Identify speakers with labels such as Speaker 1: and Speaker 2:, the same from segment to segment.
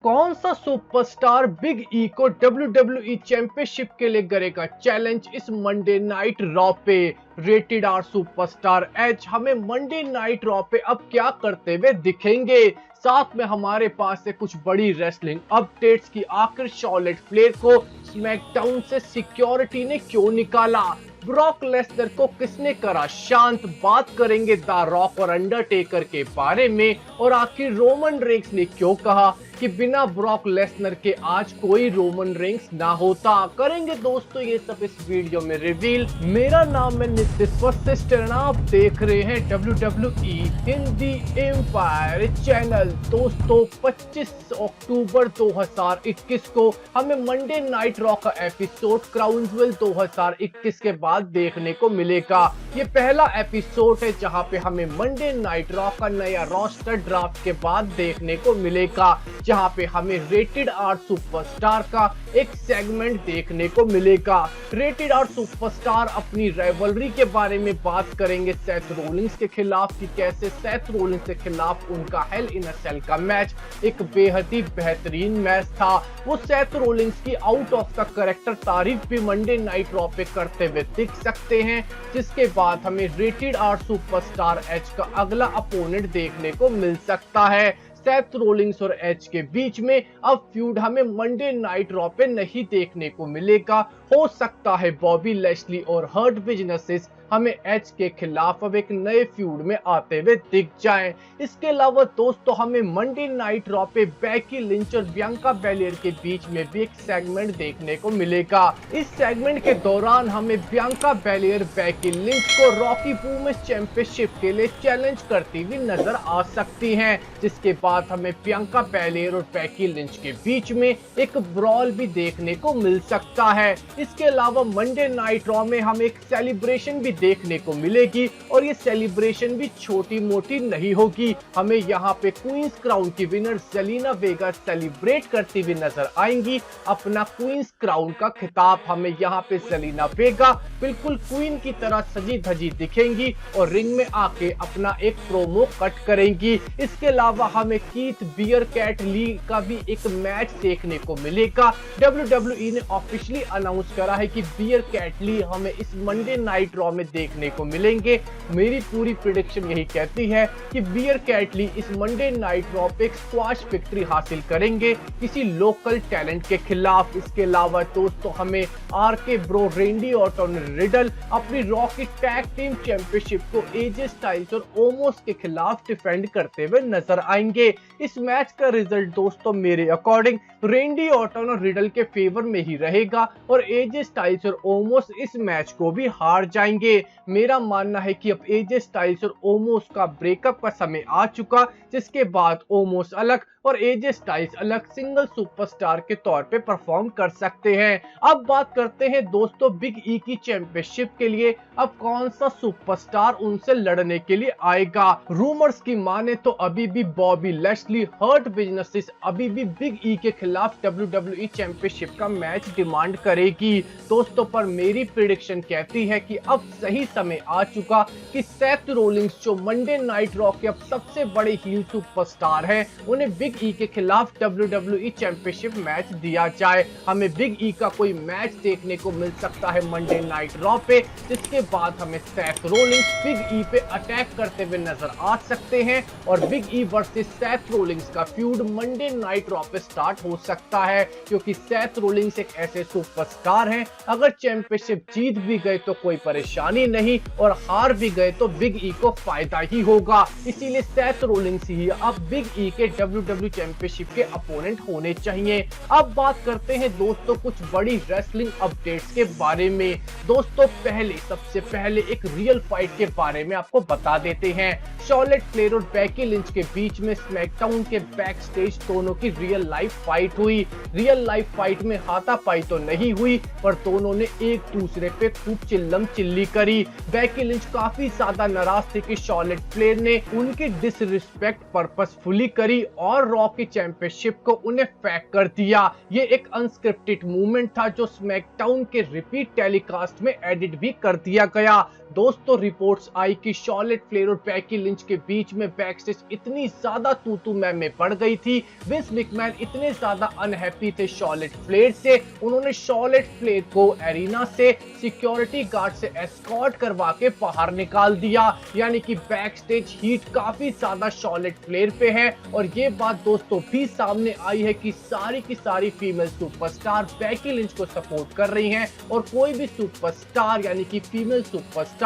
Speaker 1: कौन सा superstar big E को WWE चैंपियनशिप के लिए करेगा चैलेंज इस मंडे नाइट रॉ पे। रेटेड आर सुपरस्टार एज हमें मंडे नाइट रॉ पे अब क्या करते हुए दिखेंगे। साथ में हमारे पास है कुछ बड़ी रेसलिंग अपडेट्स की आखिर शॉर्लेट फ्लेयर को स्मैकडाउन से सिक्योरिटी ने क्यों निकाला, ब्रॉक लेसनर को किसने करा शांत, बात करेंगे द रॉक और अंडरटेकर के बारे में, और आखिर रोमन रेंस ने क्यों कहा कि बिना ब्रॉक लेसनर के आज कोई रोमन रेंस ना होता। करेंगे दोस्तों ये सब इस वीडियो में रिवील। मेरा नाम है नितिश वशिष्ठ, आप देख रहे हैं WWE हिंदी एम्पायर चैनल। दोस्तों 25 अक्टूबर 2021 को हमें मंडे नाइट रॉ का एपिसोड क्राउन ज्वेल 2021 के बाद देखने को मिलेगा। ये पहला एपिसोड है जहां पे हमें मंडे नाइट रॉ का नया रोस्टर ड्राफ्ट के बाद देखने को मिलेगा, जहां पे हमें रेटेड आर सुपरस्टार का एक सेगमेंट देखने को मिलेगा। रेटेड आर सुपरस्टार अपनी राइवलरी के बारे में बात करेंगे सेथ रोलिंस के खिलाफ, कि कैसे सेथ रोलिंस के खिलाफ उनका हेल इन अ सेल का मैच एक बेहद ही बेहतरीन मैच था। वो सेथ रोलिंस की आउट ऑफ द कैरेक्टर तारीफ भी मंडे नाइट रॉ पे करते हुए दिख सकते हैं, जिसके बाद हमें रेटेड आर सुपरस्टार एज का अगला अपोनेंट देखने को मिल सकता है। सेथ रोलिंस और एज के बीच में अब फ्यूड हमें मंडे नाइट रॉ पे नहीं देखने को मिलेगा। हो सकता है बॉबी लैशली और हर्ट बिजनेसेस हमें एज के खिलाफ अब एक नए फ्यूड में आते हुए दिख जाएं। इसके अलावा दोस्तों हमें मंडे नाइट रॉ पे बेकी लिंच और बियांका बेलियर के बीच में भी एक सेगमेंट देखने को मिलेगा। इस सेगमेंट के दौरान हमें बियांका बेलियर बेकी लिंच को रॉकी वुमेन्स चैंपियनशिप के लिए चैलेंज करती हुई नजर आ सकती हैं, जिसके बाद हमें बियांका बेलियर और बेकी लिंच के बीच में एक ब्रॉल भी देखने को मिल सकता है। इसके अलावा मंडे नाइट रॉ में हमें एक सेलिब्रेशन भी देखने को मिलेगी, और ये सेलिब्रेशन भी छोटी मोटी नहीं होगी। हमें यहाँ पे क्वींस क्राउन की विनर जेलिना वेगा सेलिब्रेट करती हुई नजर आएंगी अपना क्वींस क्राउन का खिताब। हमें यहाँ पे जेलिना वेगा बिल्कुल क्वीन की तरह सजी धजी दिखेंगी और रिंग में आके अपना एक प्रोमो कट करेंगी। इसके अलावा हमें कीथ बियर कैट ली का भी एक मैच देखने को मिलेगा। WWE ने ऑफिशियली अनाउंस करा है कि बियर कैट ली हमें इस मंडे नाइट रॉ में देखने को मिलेंगे। मेरी पूरी प्रेडिक्शन यही कहती है कि बियर कैटली इस मंडे नाइट रॉ पे एक स्क्वाश विक्ट्री हासिल करेंगे किसी लोकल टैलेंट के खिलाफ। इसके अलावा दोस्तों हमें आरके ब्रो, रेंडी ऑर्टन, रिडल अपनी रॉ की टैग टीम चैंपियनशिप को एजे स्टाइल्स और ओमोस के खिलाफ डिफेंड करते हुए नजर आएंगे। इस मैच का रिजल्ट दोस्तों मेरे अकॉर्डिंग रेंडी ऑर्टन और रिडल के फेवर में ही रहेगा, और एजे स्टाइल्स और ओमोस इस मैच को भी हार जाएंगे। मेरा मानना है कि अब एजे स्टाइल्स और ओमोस का ब्रेकअप का समय आ चुका, जिसके बाद ओमोस अलग और एजे स्टाइल्स अलग सिंगल सुपरस्टार के तौर पे परफॉर्म कर सकते हैं। अब बात करते हैं दोस्तों बिग ई की चैंपियनशिप के लिए अब कौन सा सुपरस्टार उनसे लड़ने के लिए आएगा। रूमर्स की माने तो अभी भी बॉबी लैशली, हर्ट बिजनेसेस अभी भी बिग ई के खिलाफ WWE चैंपियनशिप का मैच डिमांड करेगी दोस्तों, पर मेरी प्रेडिक्शन कहती है कि अब सही समय आ चुका कि सेथ रोलिंस जो मंडे नाइट रॉ के अब सबसे बड़े हील सुपरस्टार हैं, उन्हें बिग ई के खिलाफ WWE चैंपियनशिप मैच दिया जाए। हमें बिग ई का कोई मैच देखने को मिल सकता है मंडे नाइट रॉ पे, जिसके बाद हमें सेथ रोलिंस बिग ई पे अटैक करते हुए नजर आ सकते हैं, और big E versus Seth Rollins का फ्यूड मंडे नाइट रॉ पे स्टार्ट हो सकता है, क्योंकि सेथ रोलिंस एक ऐसे सुपरस्टार हैं अगर चैंपियनशिप जीत भी गए तो कोई परेशानी नहीं, और हार भी गए तो बिग ई को फायदा ही होगा। इसीलिए सेथ रोलिंस ही अब बिग ई के WWE चैंपियनशिप के अपोनेंट होने चाहिए। अब बात करते हैं दोस्तों कुछ बड़ी रेसलिंग अपडेट्स के बारे में। दोस्तों सबसे पहले एक रियल फाइट के बारे में आपको बता देते हैं। शॉर्लेट फ्लेयर और बेकी लिंच के बीच में स्मैकडाउन के बैक स्टेज दोनों की रियल लाइफ फाइट हुई। रियल लाइफ फाइट में हाथापाई तो नहीं हुई, पर दोनों ने एक दूसरे पे खूब चिल्लम चिल्ली करी। बेकी लिंच काफी ज्यादा नाराज थी कि शॉर्लेट फ्लेयर ने उनकी डिसरिस्पेक्ट पर्पसफुली करी, और रॉ की चैंपियनशिप को उन्हें फेंक कर दिया। ये एक अनस्क्रिप्टेड मूवमेंट था जो स्मैकडाउन के रिपीट टेलीकास्ट में एडिट भी कर दिया गया। दोस्तों रिपोर्ट्स आई कि शॉर्लेट फ्लेर और बेकी लिंच के बीच में बैकस्टेज इतनी ज्यादा तू मैं पड़ गई थी। विंस मैकमैन इतने ज्यादा अनहैप्पी थे शॉर्लेट फ्लेर से, उन्होंने शॉर्लेट फ्लेर को एरिना से सिक्योरिटी गार्ड से एस्कॉर्ट करवा के बाहर निकाल दिया। यानी कि बैकस्टेज हीट काफी ज्यादा शॉर्लेट फ्लेर पे है। और ये बात दोस्तों भी सामने आई है कि सारी की सारी फीमेल सुपरस्टार बेकी लिंच को सपोर्ट कर रही हैं और कोई भी सुपरस्टार यानी कि फीमेल सुपरस्टार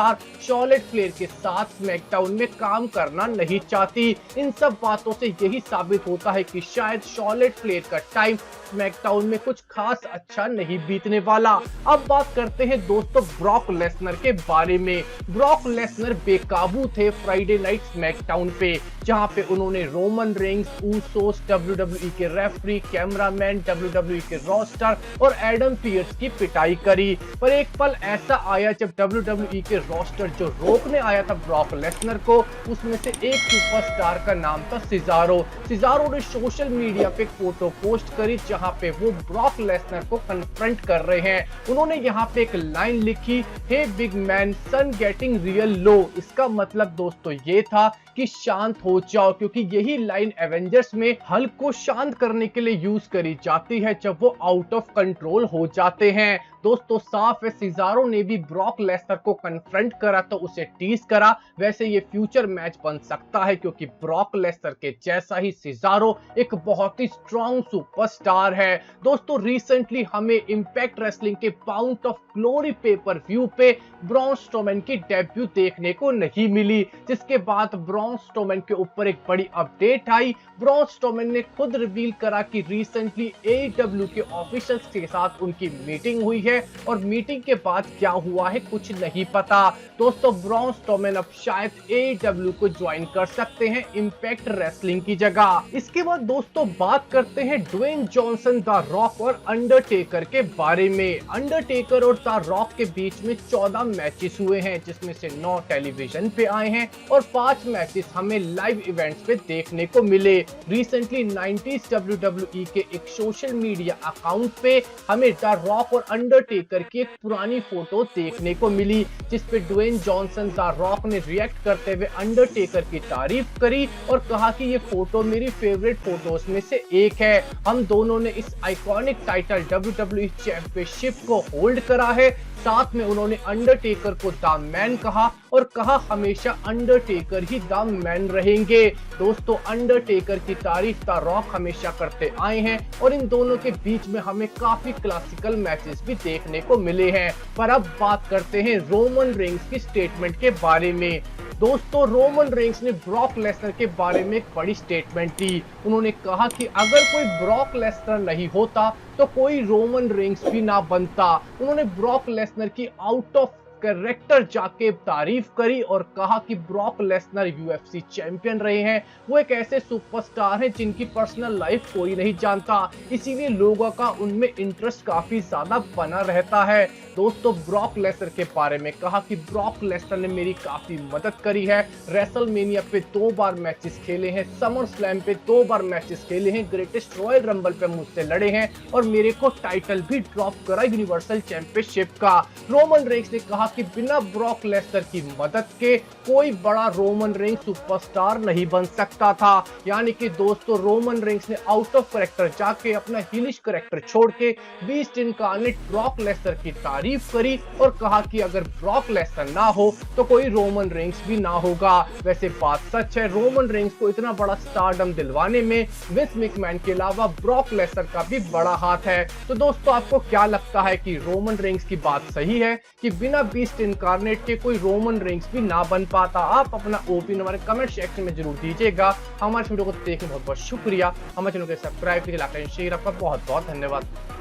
Speaker 1: शॉर्लेट फ्लेर के साथ स्मैकडाउन में काम करना नहीं चाहती। इन सब बातों से यही साबित होता है कि शायद शॉर्लेट फ्लेर का टाइम स्मैकडाउन में कुछ खास अच्छा नहीं बीतने वाला। अब बात करते हैं दोस्तों ब्रॉक लेसनर के बारे में। ब्रॉक लेसनर बेकाबू थे फ्राइडे नाइट स्मैकडाउन पे, जहां पे उन्होंने रोमन रेंस, ऊसोस, WWE के रेफरी, कैमरामैन, WWE के रोस्टर और एडम पियर्स की पिटाई करी। पर एक पल ऐसा आया जब WWE के रोस्टर जो रोकने आया था ब्रॉक लेसनर को, उसमें से एक सुपरस्टार का नाम था सिजारो। सिजारो ने सोशल मीडिया पे एक फोटो पोस्ट करी जहां पे वो ब्रॉक लेसनर को कन्फ्रंट कर रहे हैं। उन्होंने यहाँ पे एक लाइन लिखी, हे बिग मैन, सन गेटिंग रियल लो। इसका मतलब दोस्तों ये था कि शांत हो जाओ, क्योंकि यही लाइन एवेंजर्स में हल्क को शांत करने के लिए यूज करी जाती है जब वो आउट ऑफ कंट्रोल हो जाते हैं। दोस्तों साफ है सिजारो ने भी ब्रॉक लेसनर को कन्फ्रंट करा तो उसे टीज करा। वैसे ये फ्यूचर मैच बन सकता है क्योंकि ब्रॉक लेसनर के जैसा ही सिजारो एक बहुत ही स्ट्रॉन्ग सुपरस्टार है। दोस्तों रिसेंटली हमें इंपैक्ट रेसलिंग के bound of glory pay per view पे ब्रॉन स्ट्रोमैन की डेब्यू देखने को नहीं मिली, जिसके बाद ब्रॉन स्ट्रोमैन के ऊपर एक बड़ी अपडेट आई। ब्रॉन स्ट्रोमैन ने खुद रिवील करा कि रिसेंटली AEW के ऑफिशियल्स के साथ उनकी मीटिंग हुई है और मीटिंग के बाद क्या हुआ है कुछ नहीं पता। दोस्तों ब्रॉन स्ट्रोमैन अब शायद AEW को ज्वाइन कर सकते हैं इंपैक्ट रेसलिंग की जगह। इसके बाद दोस्तों बात करते हैं ड्वेन जॉनसन, द रॉक और अंडरटेकर के बारे में। अंडरटेकर और द रॉक के बीच में 14 मैचेस हुए हैं, जिसमें से 9 टेलीविजन पे आए हैं और 5 मैचेस हमें लाइव इवेंट्स पे देखने को मिले। रिसेंटली 90s WWE के एक सोशल मीडिया अकाउंट पे हमें द रॉक और अंडरटेकर की एक पुरानी फोटो देखने को मिली, जिसपे ड्वेन जॉनसन द रॉक ने रिएक्ट करते हुए अंडरटेकर की तारीफ करी और कहा कि ये फोटो मेरी फेवरेट फोटोज में से एक है। हम दोनों ने इस आइकॉनिक टाइटल WWE चैंपियनशिप को होल्ड करा है। साथ में उन्होंने अंडरटेकर को द मैन कहा और कहा हमेशा अंडरटेकर ही द मैन रहेंगे। दोस्तों अंडरटेकर की तारीफ द रॉक हमेशा करते आए हैं और इन दोनों के बीच में हमें काफी क्लासिकल मैचेस भी देखने को मिले हैं। पर अब बात करते हैं रोमन रेंस की स्टेटमेंट के बारे में। दोस्तों रोमन रेंस ने ब्रॉक लेसनर के बारे में एक बड़ी स्टेटमेंट दी। उन्होंने कहा कि अगर कोई ब्रॉक लेसनर नहीं होता तो कोई रोमन रेंस भी ना बनता। उन्होंने ब्रॉक लेसनर की आउट ऑफ कैरेक्टर जाके तारीफ करी और कहा कि ब्रॉक लेसनर UFC चैंपियन रहे हैं। वो एक ऐसे सुपरस्टार हैं जिनकी पर्सनल लाइफ कोई नहीं जानता, इसीलिए लोगों का उनमें इंटरेस्ट काफी ज्यादा बना रहता है। दोस्तों ब्रॉक लेसनर के बारे में कहा कि ब्रॉक लेसनर ने मेरी काफी मदद करी है। रेसलमेनिया पे 2 बार मैचेस खेले हैं, समर स्लैम पे 2 बार मैचेस खेले हैं, ग्रेटेस्ट रॉयल रंबल पे मुझसे लड़े हैं और मेरे को टाइटल भी ड्रॉप करा यूनिवर्सल चैंपियनशिप का। रोमन रेंस ने कहा कि बिना ब्रॉक लेसनर की मदद के कोई बड़ा रोमन रेंस सुपरस्टार नहीं बन सकता था। यानी कि दोस्तों रोमन रेंस ने आउट ऑफ कैरेक्टर जाके अपना हिलिश कैरेक्टर छोड़ के बीस्ट इनकार्नेट ब्रॉक लेसनर की तारीफ करी और कहा कि अगर ब्रॉक लेसनर ना हो तो कोई रोमन रेंस भी ना होगा। वैसे बात सच है, रोमन रेंस को इतना बड़ा स्टारडम दिलवाने में विंस मैकमैन के अलावा ब्रॉक लेसनर का भी बड़ा हाथ है। तो दोस्तों आपको क्या लगता है कि रोमन रेंस की बात सही है कि बिना बीस्ट इनकार्नेट के कोई रोमन रेंस भी ना बन पाता? आप अपना ओपिनियन हमारे कमेंट सेक्शन में जरूर दीजिएगा। हमारे वीडियो को देखने बहुत बहुत शुक्रिया। हमारे चैनल को सब्सक्राइब कीजिए, लाइक एंड शेयर। आपका बहुत बहुत धन्यवाद।